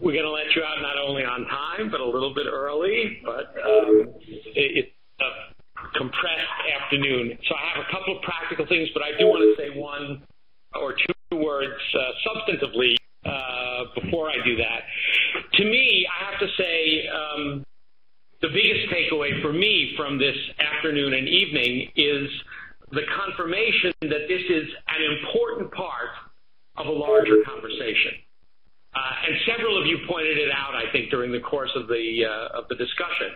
we're going to let you out not only on time, but a little bit early. But it's a compressed afternoon. So I have a couple of practical things, but I do want to say one or two words substantively before I do that. To me, I have to say the biggest takeaway for me from this afternoon and evening is the confirmation that this is an important part of a larger conversation. And several of you pointed it out, I think, during the course of the discussion,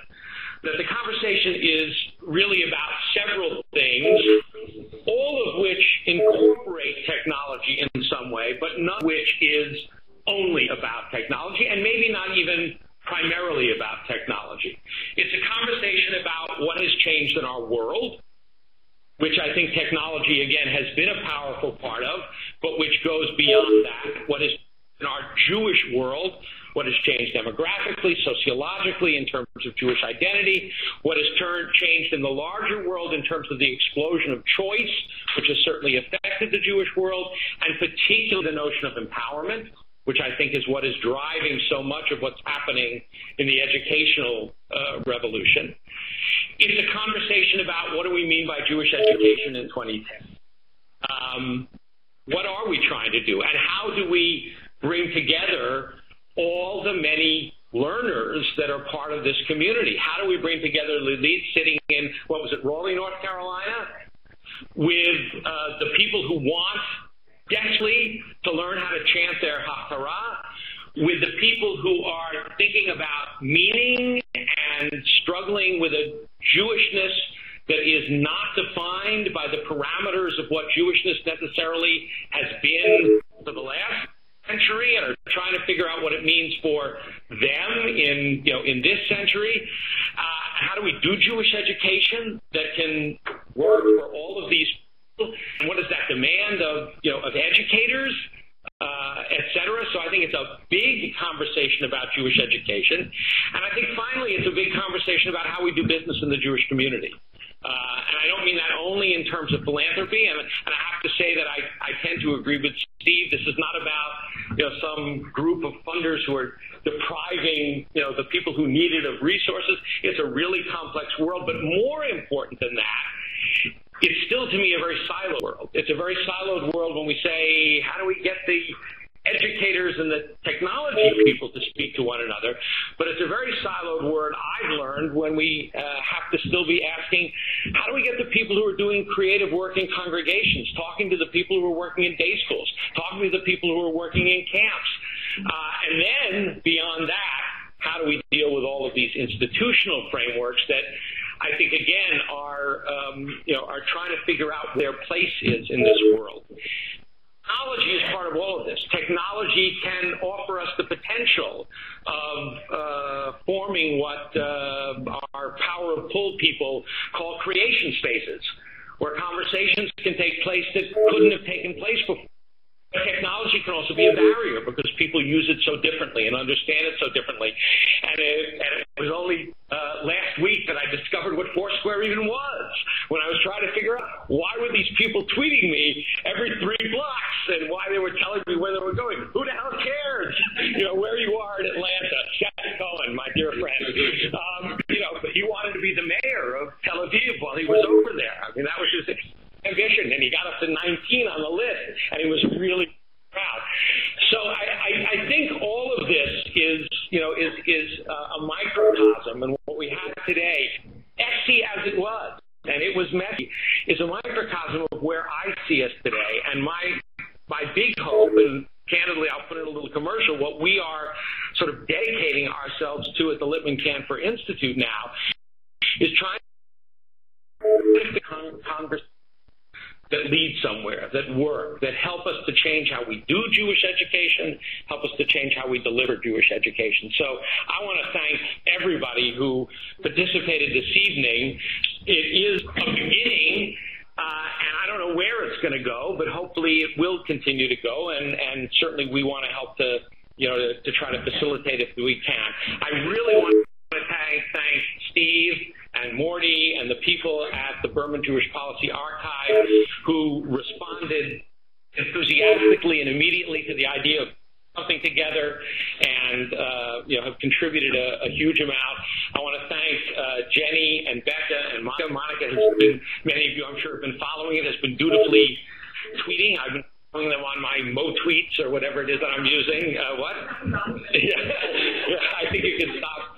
that the conversation is really about several things, all of which incorporate technology in some way, but none of which is only about technology, and maybe not even primarily about technology. It's a conversation about what has changed in our world, which I think technology, again, has been a powerful part of, but which goes beyond that. What is in our Jewish world, what has changed demographically, sociologically, in terms of Jewish identity, what has changed in the larger world in terms of the explosion of choice, which has certainly affected the Jewish world, and particularly the notion of empowerment, which I think is what is driving so much of what's happening in the educational revolution. It's a conversation about what do we mean by Jewish education in 2010. What are we trying to do, and how do we bring together all the many learners that are part of this community? How do we bring together the elites sitting in, what was it, Raleigh, North Carolina, with the people who want desperately to learn how to chant their Haftarah, with the people who are thinking about meaning and struggling with a Jewishness that is not defined by the parameters of what Jewishness necessarily has been for the last century, and are trying to figure out what it means for them in this century. How do we do Jewish education that can work for all of these people? And what does that demand of educators, et cetera? So I think it's a big conversation about Jewish education. And I think finally it's a big conversation about how we do business in the Jewish community. And I don't mean that only in terms of philanthropy, and I have to say that I tend to agree with Steve. This is not about some group of funders who are depriving the people who need it of resources. It's a really complex world, but more important than that, it's still to me a very siloed world. It's a very siloed world when we say, how do we get the educators and the technology people to speak to one another? But it's a very siloed word, I've learned, when we have to still be asking, how do we get the people who are doing creative work in congregations, talking to the people who are working in day schools, talking to the people who are working in camps? And then beyond that, how do we deal with all of these institutional frameworks that I think, again, are trying to figure out where their place is in this world? Technology is part of all of this. Technology can offer us the potential of forming what our power of pull people call creation spaces, where conversations can take place that couldn't have taken place before. But technology can also be a barrier because people use it so differently and understand it so differently. And it was only last week that I discovered what Foursquare even was, when I was trying to figure out why were these people tweeting me every 3 blocks and why they were telling me where they were going. Who the hell cares, where you are in Atlanta? Seth Cohen, my dear friend, but he wanted to be the mayor of Tel Aviv while he was over there. I mean, that was his ambition, and he got up to 19 on the list, and he was really proud. So I think all of this is a microcosm, and what we have today, messy as it was, and it was messy, is a microcosm of where I see us today. And my big hope, and candidly, I'll put in a little commercial, what we are sort of dedicating ourselves to at the Lippman Canfor Institute now is trying to shift the conversation that lead somewhere, that work, that help us to change how we do Jewish education, help us to change how we deliver Jewish education. So I want to thank everybody who participated this evening. It is a beginning, and I don't know where it's going to go, but hopefully it will continue to go, and certainly we want to help to try to facilitate if we can. I really want to thank Steve and Morty and the people at the Berman Jewish Policy Archive who responded enthusiastically and immediately to the idea of something together and have contributed a huge amount. I want to thank Jenny and Becca and Monica. Monica has been, many of you I'm sure have been following it, has been dutifully tweeting. I've been following them on my Mo tweets or whatever it is that I'm using. What? I think you can stop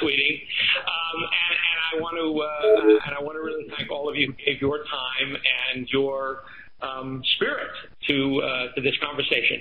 tweeting. And I want to really thank all of you who gave your time and your spirit to this conversation.